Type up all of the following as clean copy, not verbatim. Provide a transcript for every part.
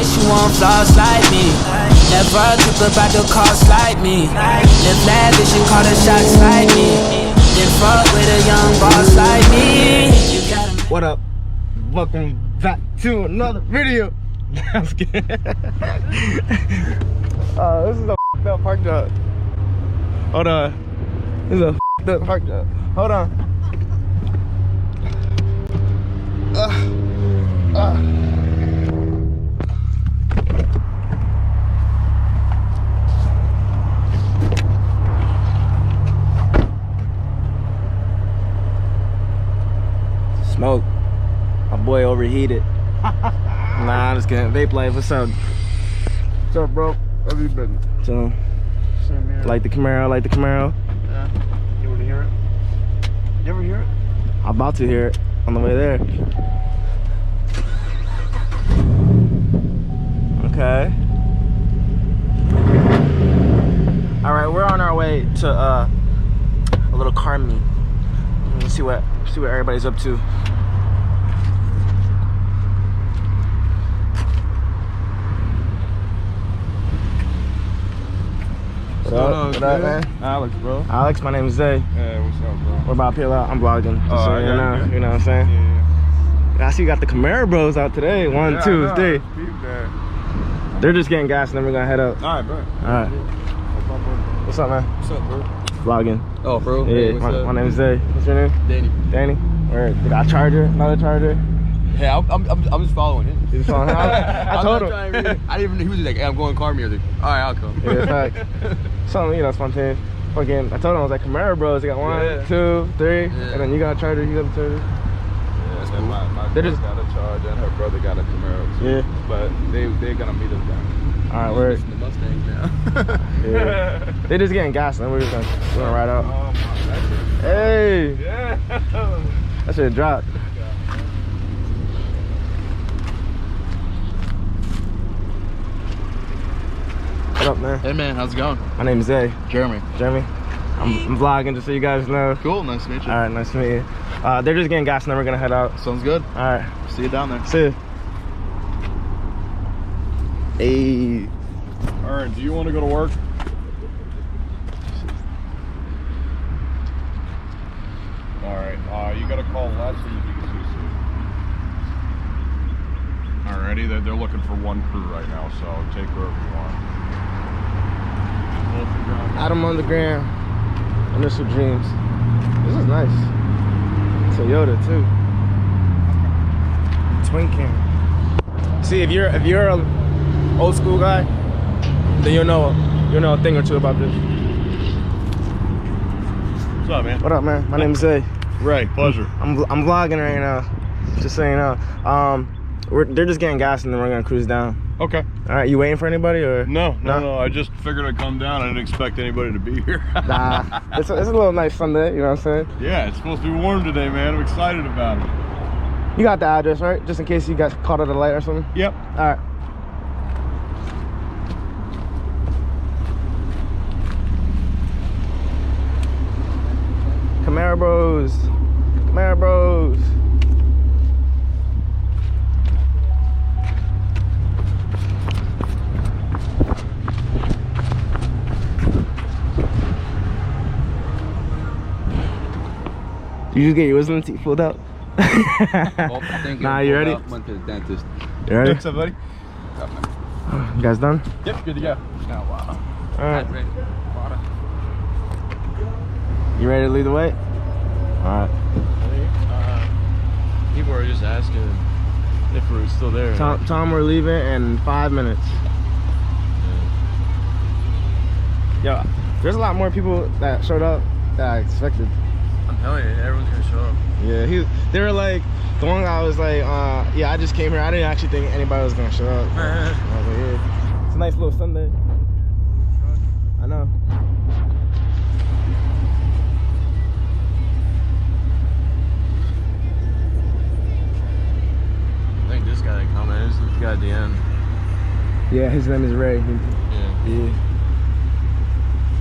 wish you want flaws like me. Never took about the cost like me. Live lavish and call the shots like me. Then fuck with a young boss like me. What up? Welcome back to another video. I'm scared. This is a f***ed up park job. Hold on. This is a f***ed up park job. Hold on. Smoke. My boy overheated. Nah, I'm just kidding. Vape life, what's up? What's up, bro? How you been? So, like the Camaro, like the Camaro. Yeah. You want to hear it? You ever hear it? I'm about to hear it on the way there. Okay. All right, we're on our way to a little car meet. Let's see what everybody's up to. What up, man? Alex, bro. Alex, my name is Zay. Hey, what's up, bro? We're about to peel out. I'm vlogging. Just so you know, you know what I'm saying? Yeah. I see you got the Camaro bros out today. One, two, three. They're just getting gas and then we're gonna head up. All right, bro. All right. What's up, man? What's up, bro? Vlogging. Oh, bro. Yeah, Hey, my name is Zay. What's your name? Danny. Danny. Where? They got a charger? Another charger? Hey, I'm just following him. You just following him? I told him. I didn't even know he was like, hey, I'm going car meet. I was like, all right, I'll come. Yeah, fact. Something, you know, spontaneous. Fucking, I told him I was like Camaro bros. They got one, two, three, and then you got a charger. You got a charger. Yeah, that's cool. My They girl just got a charge and her brother got a Camaro too. Yeah. But they're gonna meet us down. All right, we're The Mustangs now. yeah. They just getting gas and then we're gonna ride out. Oh my, that's it. Hey, Yeah. that shit dropped. What up, man? Hey man, how's it going? My name is Zay. Jeremy. Jeremy. I'm vlogging just so you guys know. Cool, nice to meet you. All right, nice to meet you. They're just getting gas and then we're gonna head out. Sounds good. All right, See you down there. see you. Hey. All right, do you want to go to work? All right, you gotta call Les so you can see. Alrighty, they're looking for one crew right now, so take whoever you want. Adam on the gram. Initial dreams. This is nice. Toyota too. Twin cam. See, if you're an old school guy, then you'll know a thing or two about this. What's up, man? What up, man? My name is Zay. Ray, pleasure. I'm vlogging right now. Just so you know. They're just getting gas and then we're gonna cruise down. Okay. All right, you waiting for anybody or? No. I just figured I'd come down. I didn't expect anybody to be here. Nah, it's a little nice Sunday. You know what I'm saying? Yeah, it's supposed to be warm today, man. I'm excited about it. You got the address, right? Just in case you got caught at a light or something. Yep. All right. Camaro bros. Camaro bros. You just get your wisdom teeth pulled out? Nah, you ready? Went to the dentist. You ready? What's up, buddy? You guys done? Yep, good to go. All right. You ready to lead the way? All right. People are just asking if we're still there. Tom, we're leaving in 5 minutes. Yo, there's a lot more people that showed up than I expected. I'm telling you, everyone's gonna show up. Yeah, they were like, the one guy was like, yeah, I just came here. I didn't actually think anybody was gonna show up. I was like, yeah. It's a nice little Sunday. I know. I think this guy that commented is the guy at the end. Yeah, his name is Ray. Yeah.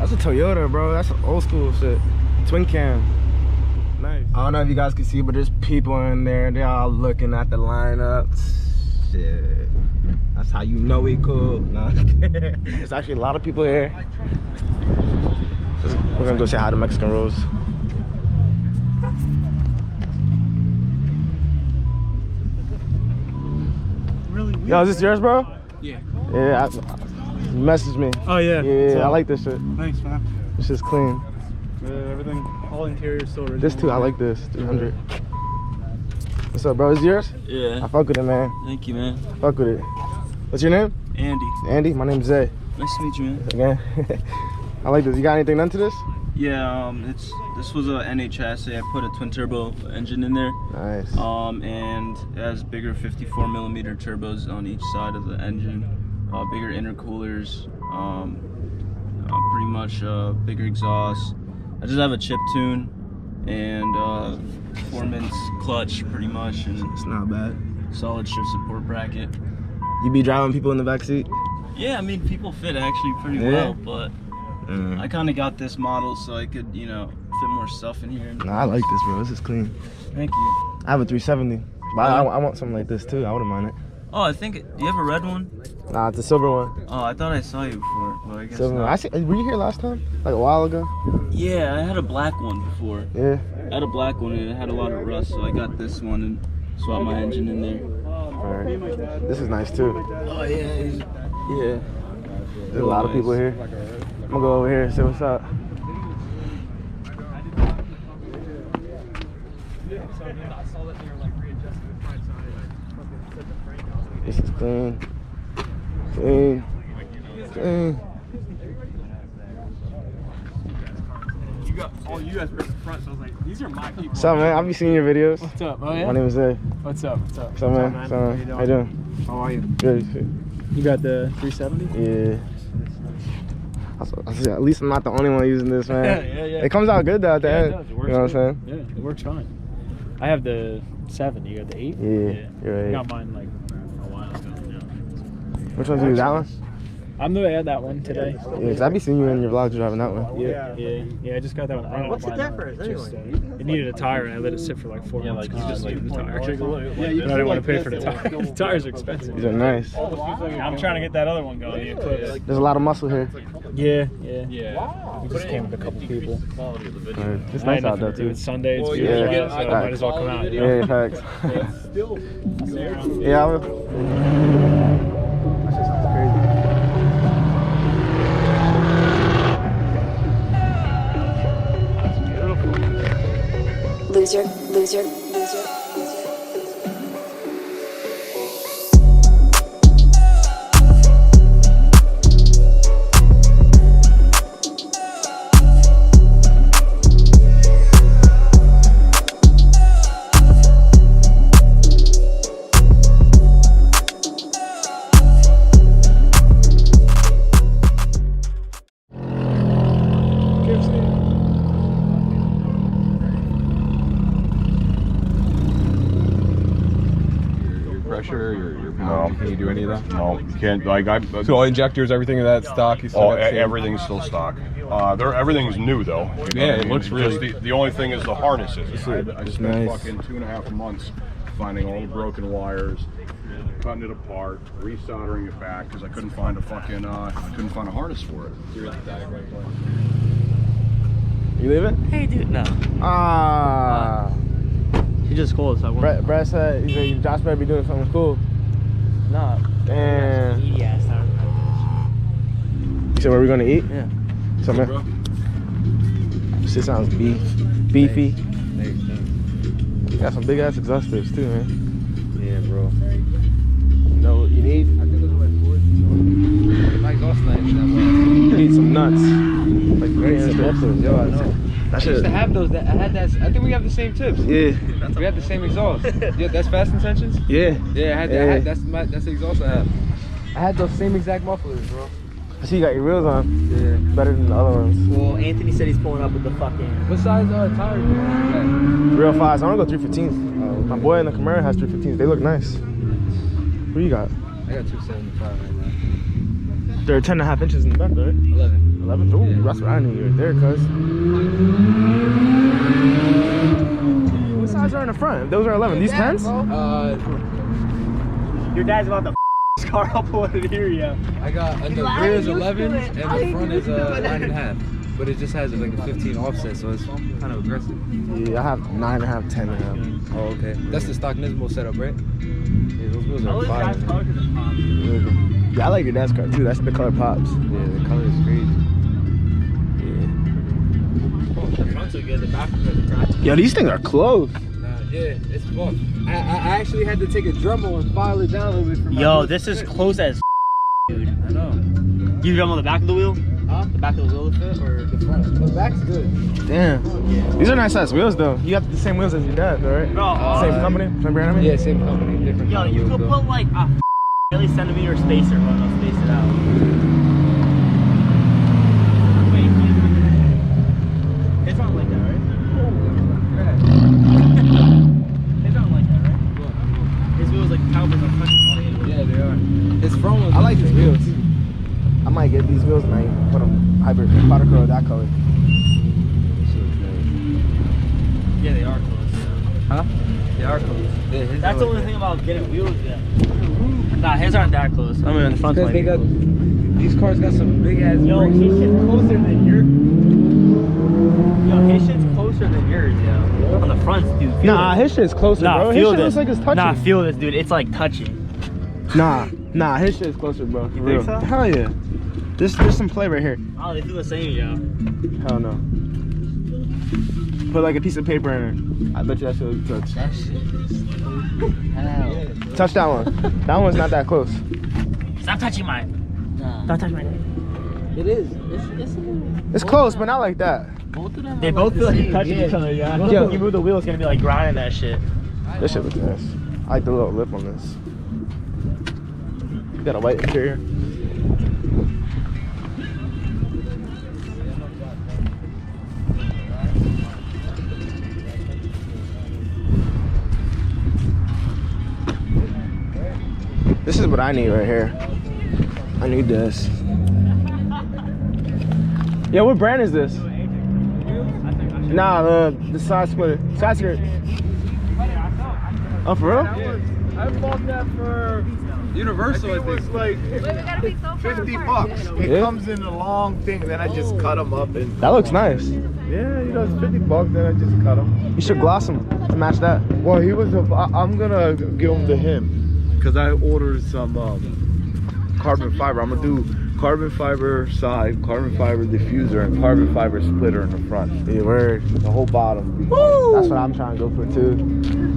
That's a Toyota, bro. That's old school shit. Twin cam. Nice. I don't know if you guys can see, but there's people in there. They're all looking at the lineup. Shit. That's That's how you know we cool. Nah. There's actually a lot of people here. We're gonna go say hi to Mexican Rose. Yo, is this yours, bro? Yeah. Yeah, you messaged me. Oh yeah. Yeah, I like this shit. Thanks, man. This shit's clean. Everything, all interior is still original. This too, I like this. 300. What's up, bro? Is yours? Yeah. I fuck with it, man. Thank you, man. Fuck with it. What's your name? Andy. Andy. My name's Zay. Nice to meet you, man. Again. I like this. You got anything done to this? Yeah. This was a NHS. I put a twin turbo engine in there. Nice. And it has bigger 54mm turbos on each side of the engine. Bigger intercoolers. Pretty much bigger exhaust. I just have a chip tune and performance clutch, pretty much, and It's not bad. solid shift support bracket. You be driving people in the back seat? Yeah, I mean people fit actually pretty Yeah. well, but I kind of got this model so I could, you know, fit more stuff in here. Nah, I like this, bro. This is clean. Thank you. I have a 370, but I want something like this too. I wouldn't mind it. Oh, I think do you have a red one? Nah, it's a silver one. Oh, I thought I saw you before, but I guess Silver one. not. I see. Were you here last time? Like a while ago? Yeah, I had a black one before. Yeah. I had a black one and it had a lot of rust, so I got this one and swapped my engine in there. All right. This is nice too. Oh yeah, yeah. There's a lot of people here. I'm gonna go over here and see what's up. This is clean. Clean. Clean. You guys were in the front, so I was like, these are my people. What's up, man? I'll be seeing your videos. What's up? Oh yeah. My name is Zay. What's up? What's up? What's up, man? What's up, man? How you doing? How are you? Good. You got the 370? Yeah. At least I'm not the only one using this, man. Yeah. It comes out good though at the Yeah, end. it does. It You works know what I'm good. saying? Yeah, it works fine. I have the 7. You got the 8? Yeah, you're right. I got mine like a while ago. Yeah. Which one do you use? That one? I'm the way I had that one today. Yeah, because I be seeing you in your vlogs driving that one. Yeah. I just got that one. What's the difference anyway? It needed a tire and I let it sit for like 4 months because you just needed the tire. But I didn't want to pay for the tire. The tires are expensive. These are nice. I'm trying to get that other one going. There's a lot of muscle here. Yeah. We just came with a couple people. It's nice out there too. It's Sunday. It's beautiful. Yeah. So I might as well come out. You know? Yeah, facts. Yeah, I will. That shit sounds crazy. Loser. No. Can you do any of that? No, you can't. So all injectors, everything of that stock. You still got the same- Everything's still stock. Everything's new though. Yeah, it looks really- The only thing is the harnesses. I spent nice. fucking 2.5 months finding all the broken wires, cutting it apart, resoldering it back because I couldn't find a fucking I couldn't find a harness for it. You leaving? Hey, dude, no. Ah. He just called, so I won't. Brad said, he said Josh better be doing something cool. Nah. Damn. Yeah, You said where we gonna eat? Yeah. Somewhere. Shit sounds beefy. You got some big ass exhaust tips too, man. Yeah, bro. You know what you need? I think those are like 4. My exhaust knife that You need some nuts. Like Yo, I know. That I used shit. to have those. I had that. I think we have the same tips. Yeah. We have the same exhaust. Yeah, that's fast intentions. Yeah. Yeah, I had that. That's the exhaust I have. I had those same exact mufflers, bro. I see you got your wheels on. Yeah. Better than the other ones. Well, Anthony said he's pulling up with the fucking. What size tires do you have? Real fast. I want to go 315s. My boy in the Camaro has 315s. They look nice. What you got? I got 275 right now. They're 10.5 inches in the back, right? 11. 11? Ooh, Yeah. that's what I need right there, cuz. What size are in the front? Those are 11. These 10s? Your dad's about to car, I'll pull it here, yeah. I got the rear is 11 and the front is 9.5. But it just has like a 15 offset, so it's kind of aggressive. Yeah, I have 9.5, 10.5. Oh, okay. That's the stock Nismo setup, right? Yeah, those wheels are fire. car because it pops. Yeah, I like your dad's car too. That's the color pops. Yeah, the color is crazy. The front's so good, the back is good. Yo, these things are close. Yeah, it's fun. I actually had to take a Dremel and file it down a little bit for my Yo, this is close as dude. I know. You drum on the back of the wheel? Huh? The back of the wheel fit or The front. The back's good. Damn. These are nice size wheels though. You got the same wheels as your dad, though, right? Bro, Same company? Same brand, I mean? Yeah, same company, different yo, kind of you wheels, could though. put like a really centimeter spacer, but I'll space it out. Wait, it's not like that, right? It's not like that, right? His wheels like cowboys are touching. Yeah, they are. His front ones. I like these wheels. I might get these wheels and I put them hybrid powder coat that color. Yeah, they are close. Huh? They are close. Yeah, his That's the only thing about getting wheels, yeah. Nah, his aren't that close. I mean, in the front. Because they got these cars got some big ass. Yo, brakes. his shit's closer than yours. Yo, his shit's closer than yours, yo. On the fronts, dude. Feel Nah, this. his shit's closer, Nah, bro. His feel shit this. looks like it's touching. Nah, feel this, dude. It's like touching. Nah, his shit is closer, bro. You think so? Hell yeah. There's some play right here. Oh, they feel the same, yo. Hell no. Put like a piece of paper in it. I bet you that shit will touch. That shit is hell. Touch that one. That one's not that close. Stop touching mine. Nah. Stop touching mine. It is. It's It's close, but not like that. both of them. They both feel like they're touching each other, yeah. Yo. When you move the wheel, it's gonna be like grinding that shit. This shit looks nice. I like the little lip on this. Got a white interior. This is what I need right here. I need this. Yeah, what brand is this? Nah, the side splitter. Side skirt. Oh, for real? I bought that for Universal. I think it was like $50. It Yeah. comes in a long thing, then I just cut them up and That looks nice. yeah, you know, it's $50. Then I just cut them. You should gloss them to match that. Well, I'm gonna give them to him because I ordered some carbon fiber. I'm gonna do carbon fiber side, carbon fiber diffuser, and carbon fiber splitter in the front. Yeah, word. The whole bottom. That's what I'm trying to go for too.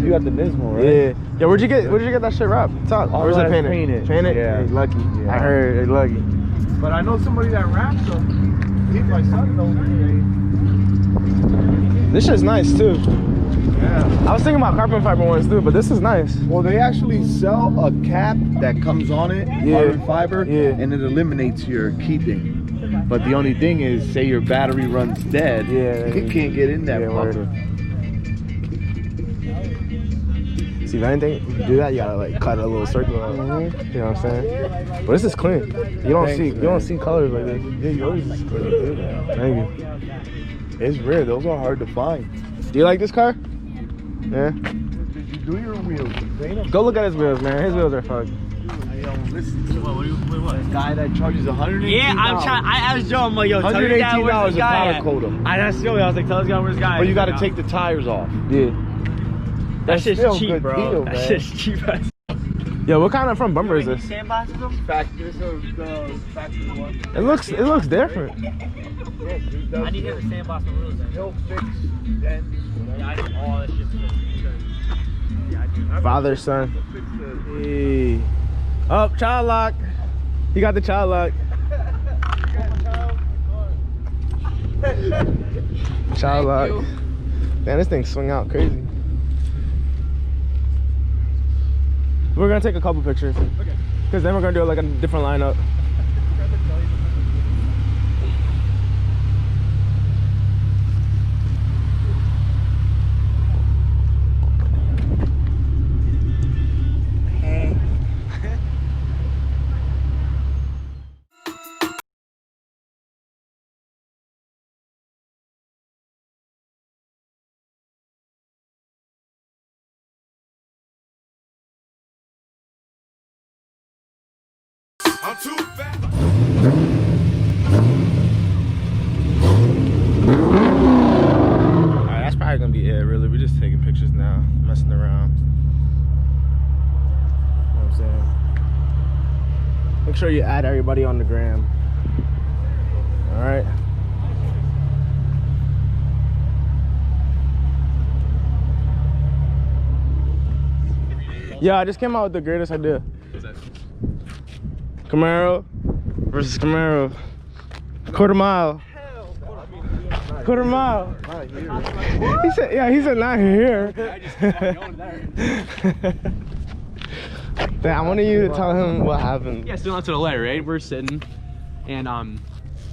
You got the Nismo, right? Yeah. Yeah, where'd you get that shit wrapped? Top. All Or is it that's painted? painted. Painted? Yeah. Hey, lucky. Yeah. I heard you're lucky. But I know somebody that wraps them. He's my son though. This shit's nice too. Yeah. I was thinking about carbon fiber ones too, but this is nice. Well, they actually sell a cap that comes on it, carbon fiber, and it eliminates your keeping. But the only thing is, say your battery runs dead, it can't get in that puffer. See, if anything, if you do that, you gotta like cut a little circle out. You know what I'm saying? But this is clean. You don't see colors like this. Yeah, yours is clear. Thank you. It's rare. Those are hard to find. Do you like this car? Yeah. Did you do your wheels? You paint them? Go look at his wheels, man. His wheels are fucked. I don't listen to what? Guy that charges $118. Yeah, I'm trying. I was Joe. I'm like, yo, tell your dad where's $118 this a guy powder at. coat him. I asked Joey. I was like, tell this guy where's this guy. But you got to He's take the tires off. Yeah. that shit's still a cheap, good bro. deal, that man. shit's cheap. Yo, what kind of front bumper is this? Sandboxes them? Factory, this is the factory one. It looks different. Yeah, dude, I need him to sandbox the wheels then. he'll fix and Yeah, I need all that shit. Yeah, I do. Father, son. Hey. Oh, child lock. You got the child lock. Child lock. Man, this thing swing out crazy. We're gonna take a couple pictures. Okay. Because then we're gonna do like a different lineup. I'm too fat. Alright, that's probably gonna be it, really. We're just taking pictures now, messing around. You know what I'm saying? Make sure you add everybody on the gram. Alright. Yeah, I just came out with the greatest idea. What's that? Camaro versus Camaro. Quarter mile. Quarter mile. He said, yeah, he said not here. Damn, I wanted you to tell him what happened. Yeah, still not to the letter, right? We're sitting, and I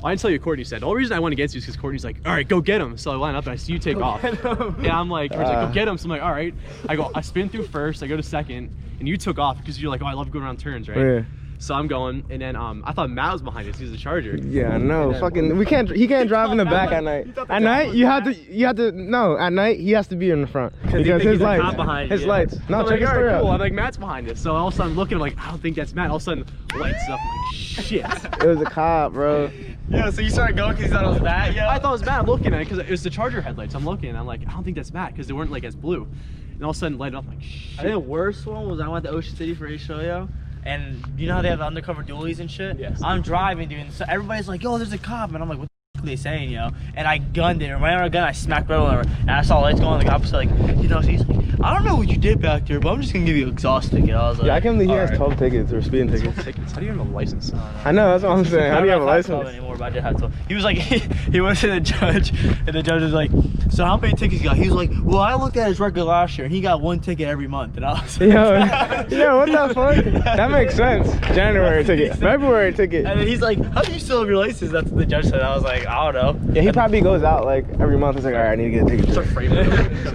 didn't tell you what Courtney said. The only reason I went against you is because Courtney's like, all right, go get him. So I line up and I see you take off. Yeah, I'm like, Courtney's like, go get him. So I'm like, all right. I spin through first, I go to second, and you took off because you're like, oh, I love going around turns, right? Yeah. So I'm going, and then I thought Matt was behind us. He's the Charger. Yeah, I know. Fucking, he can't drive in the back at night. At night, you have to. No, at night he has to be in the front because his lights. His lights. No, check his story out. Cool. I'm like, Matt's behind us. So all of a sudden, I'm looking, I'm like, I don't think that's Matt. All of a sudden, lights up. I'm like, shit. It was a cop, bro. Yeah, so you started going because you thought it was Matt, yeah? I thought it was Matt. I'm looking at it because it was the Charger headlights. I'm looking, and I'm like, I don't think that's Matt because they weren't like as blue. And all of a sudden, light up. I'm like, shit. I think the worst one was I went to Ocean City for a show, yo. And you know how they have the undercover dualies and shit? Yes. I'm driving, dude, and so everybody's like, yo, there's a cop. And I'm like, what the f are they saying, yo? And I gunned it. And right on a gun, I smacked right over. And I saw lights going, the cop was like, you know, he's like, I don't know what you did back there, but I'm just gonna give you an exhaust ticket. I was like, yeah, I can't believe he has 12 tickets or speeding tickets. How do you have a license? I know, that's what I'm saying. How do you have a license? Anymore, but I did have 12. He was like, he went to the judge, and the judge was like, so how many tickets you got? He was like, well, I looked at his record last year, and he got 1 ticket every month. And I was like, yo, what the fuck? That makes sense. January ticket, February ticket. And then he's like, how do you still have your license? That's what the judge said. I was like, I don't know. Yeah, he probably goes out like every month. He's like, all right, I need to get a ticket. I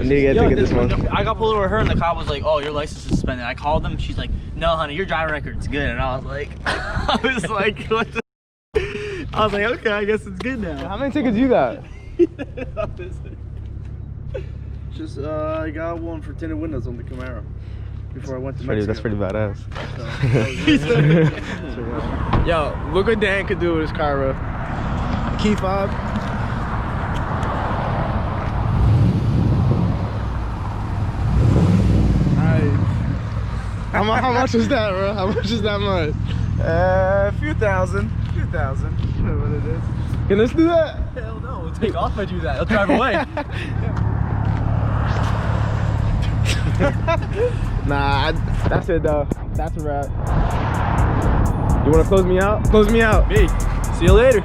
need to get a ticket this month. I got pulled over her, and the cop was like, oh, your license is suspended. I called them. She's like, no, honey, your driving record's good. And I was like, what the? I was like, okay, I guess it's good now. How many tickets you got? Just I got one for tinted windows on the Camaro before I went to Mexico. That's pretty badass. Yo, look what Dan could do with his car, bro. Key fob. How much is that, bro? How much is that much? A few thousand. You know what it is. Can let's do that? Hell no, we'll take off if I do that. I'll drive away. Nah, that's it though. That's a wrap. You wanna close me out? Close me out. Me. See you later.